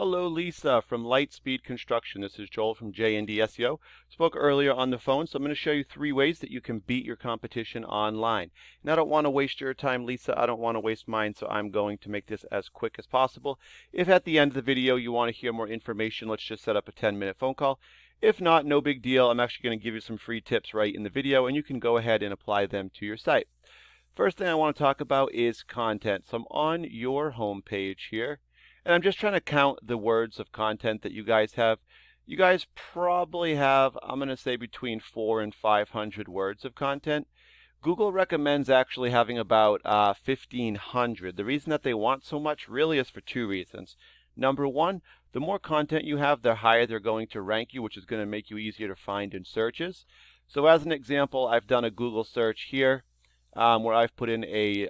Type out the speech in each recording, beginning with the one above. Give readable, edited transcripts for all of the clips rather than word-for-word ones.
Hello, Lisa from Litespeed Construction. This is Joel from JND SEO. Spoke earlier on the phone, so I'm going to show you 3 ways that you can beat your competition online. And I don't want to waste your time, Lisa. I don't want to waste mine, so I'm going to make this as quick as possible. If at the end of the video you want to hear more information, let's just set up a 10-minute phone call. If not, no big deal. I'm actually going to give you some free tips right in the video, and you can go ahead and apply them to your site. First thing I want to talk about is content. So I'm on your home page here. And I'm just trying to count the words of content that you guys have. You guys probably have, I'm going to say, between 400 and 500 words of content. Google recommends actually having about 1,500. The reason that they want so much really is for 2 reasons. Number one, the more content you have, the higher they're going to rank you, which is going to make you easier to find in searches. So as an example, I've done a Google search here where I've put in a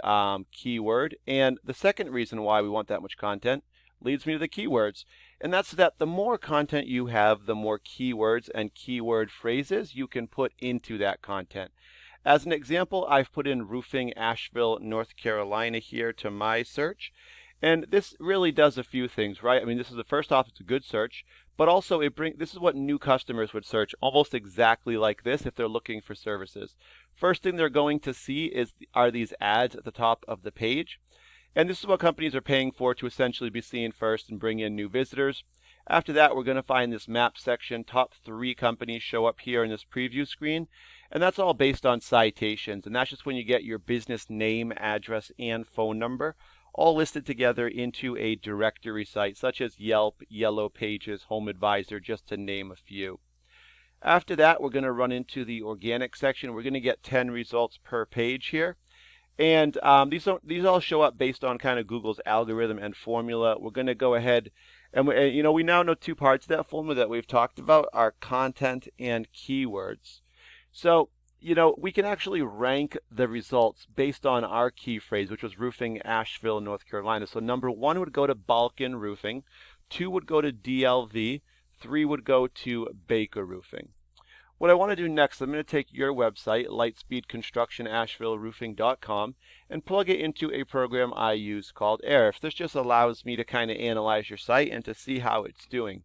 keyword. And the second reason why we want that much content leads me to the keywords, and that's that the more content you have, the more keywords and keyword phrases you can put into that content. As an example, I've put in roofing Asheville, North Carolina here to my search, and this really does a few things, right? I mean, this is the first off, it's a good search, but also this is what new customers would search almost exactly like this if they're looking for services. First thing they're going to see are these ads at the top of the page. And this is what companies are paying for to essentially be seen first and bring in new visitors. After that, we're going to find this map section. Top 3 companies show up here in this preview screen. And that's all based on citations. And that's just when you get your business name, address, and phone number all listed together into a directory site, such as Yelp, Yellow Pages, Home Advisor, just to name a few. After that, we're going to run into the organic section. We're going to get 10 results per page here. And these all show up based on kind of Google's algorithm and formula. We're going to go ahead and we now know 2 parts of that formula that we've talked about are content and keywords. So, we can actually rank the results based on our key phrase, which was roofing Asheville, North Carolina. So number 1 would go to Balkan Roofing, 2 would go to DLV, 3 would go to Baker Roofing. What I want to do next, I'm going to take your website, litespeedconstructionashevilleroofing.com, and plug it into a program I use called Ahrefs. This just allows me to kind of analyze your site and to see how it's doing.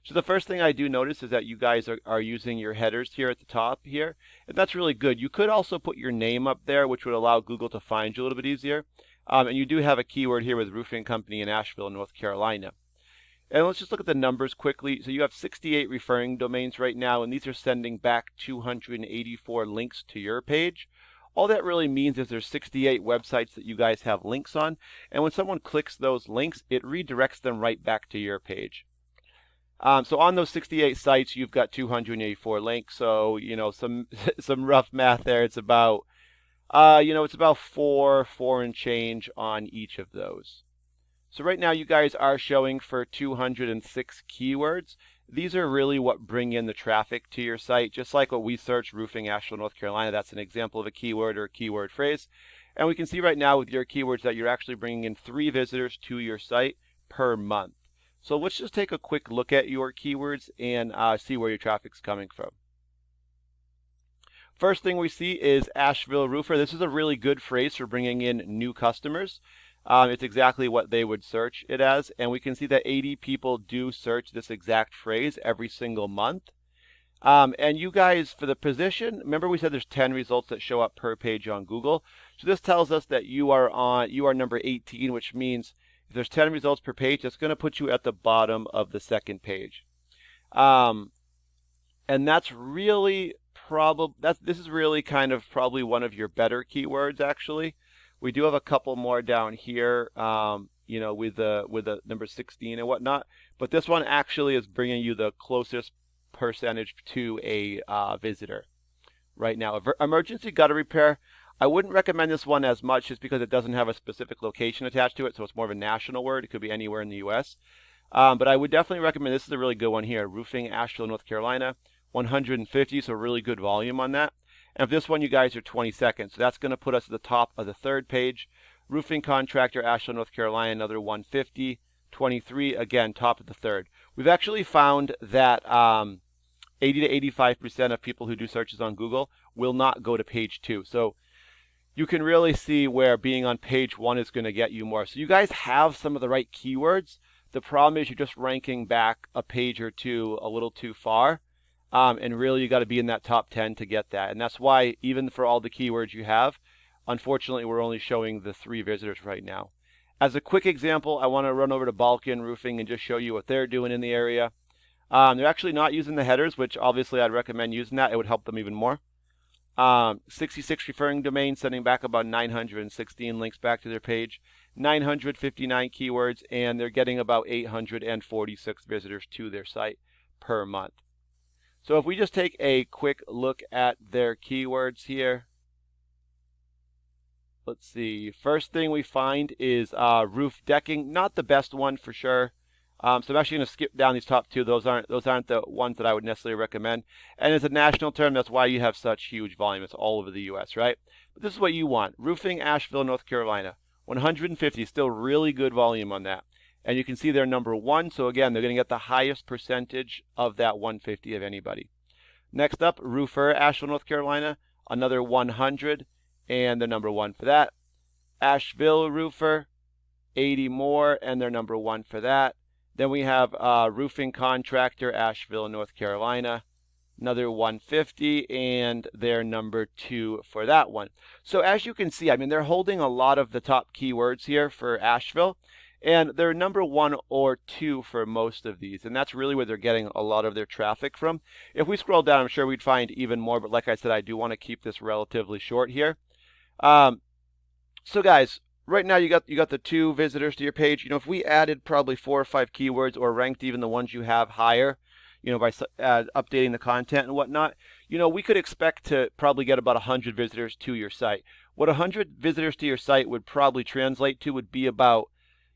So the first thing I do notice is that you guys are using your headers here at the top here, and that's really good. You could also put your name up there, which would allow Google to find you a little bit easier. And you do have a keyword here with roofing company in Asheville, North Carolina. And let's just look at the numbers quickly. So you have 68 referring domains right now, and these are sending back 284 links to your page. All that really means is there's 68 websites that you guys have links on, and when someone clicks those links, it redirects them right back to your page. So on those 68 sites, you've got 284 links. So some rough math there. It's about it's about 4 and change on each of those. So right now you guys are showing for 206 keywords. These are really what bring in the traffic to your site. Just like what we search, roofing Asheville, North Carolina, that's an example of a keyword or a keyword phrase. And we can see right now with your keywords that you're actually bringing in 3 visitors to your site per month. So let's just take a quick look at your keywords and see where your traffic's coming from. First thing we see is Asheville Roofer. This is a really good phrase for bringing in new customers. It's exactly what they would search it as, and we can see that 80 people do search this exact phrase every single month. And you guys, for the position, remember we said there's 10 results that show up per page on Google. So this tells us that you are number 18, which means if there's 10 results per page, that's going to put you at the bottom of the second page. And that's really this is really kind of probably one of your better keywords actually. We do have a couple more down here, with the number 16 and whatnot. But this one actually is bringing you the closest percentage to a visitor right now. Emergency gutter repair, I wouldn't recommend this one as much just because it doesn't have a specific location attached to it. So it's more of a national word. It could be anywhere in the U.S. But I would definitely recommend, this is a really good one here, roofing Asheville, North Carolina, 150, so really good volume on that. And for this one, you guys are 22nd. So that's going to put us at the top of the 3rd page. Roofing contractor, Asheville, North Carolina, another 150. 23, again, top of the 3rd. We've actually found that 80 to 85% of people who do searches on Google will not go to page 2. So you can really see where being on page 1 is going to get you more. So you guys have some of the right keywords, The problem is you're just ranking back a page or two a little too far. And really, you got to be in that top 10 to get that. And that's why, even for all the keywords you have, unfortunately, we're only showing the 3 visitors right now. As a quick example, I want to run over to Balkan Roofing and just show you what they're doing in the area. They're actually not using the headers, which obviously I'd recommend using that. It would help them even more. 66 referring domains, sending back about 916 links back to their page. 959 keywords, and they're getting about 846 visitors to their site per month. So if we just take a quick look at their keywords here, let's see. First thing we find is roof decking. Not the best one for sure. So I'm actually going to skip down these top 2. Those aren't the ones that I would necessarily recommend. And it's a national term. That's why you have such huge volume. It's all over the U.S., right? But this is what you want. Roofing, Asheville, North Carolina. 150, still really good volume on that. And you can see they're number 1. So again, they're going to get the highest percentage of that 150 of anybody. Next up, Roofer, Asheville, North Carolina. Another 100. And they're number 1 for that. Asheville Roofer, 80 more. And they're number 1 for that. Then we have Roofing Contractor, Asheville, North Carolina. Another 150, and they're number 2 for that one. So as you can see, I mean, they're holding a lot of the top keywords here for Asheville, and they're number 1 or 2 for most of these, and that's really where they're getting a lot of their traffic from. If we scroll down, I'm sure we'd find even more, but like I said, I do want to keep this relatively short here. So guys, right now you got the 2 visitors to your page. You know, if we added probably 4 or 5 keywords or ranked even the ones you have higher, you know, by updating the content and whatnot, you know, we could expect to probably get about 100 visitors to your site. What 100 visitors to your site would probably translate to would be about,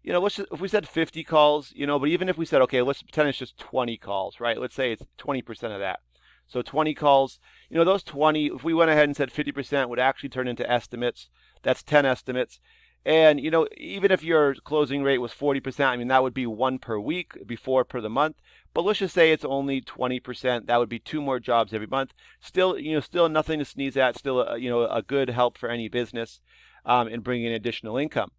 you know, if we said 50 calls, you know, but even if we said, okay, let's pretend it's just 20 calls, right? Let's say it's 20% of that. So 20 calls, you know, those 20, if we went ahead and said 50% would actually turn into estimates. That's 10 estimates. And, you know, even if your closing rate was 40%, I mean, that would be 1 per week, it'd be 4 per the month. But let's just say it's only 20%. That would be 2 more jobs every month. Still, you know, still nothing to sneeze at. Still, you know, a good help for any business in bringing in additional income.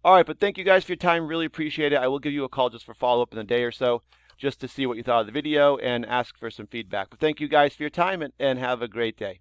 All right, but thank you guys for your time. Really appreciate it. I will give you a call just for follow-up in a day or so, just to see what you thought of the video and ask for some feedback. But thank you guys for your time, and have a great day.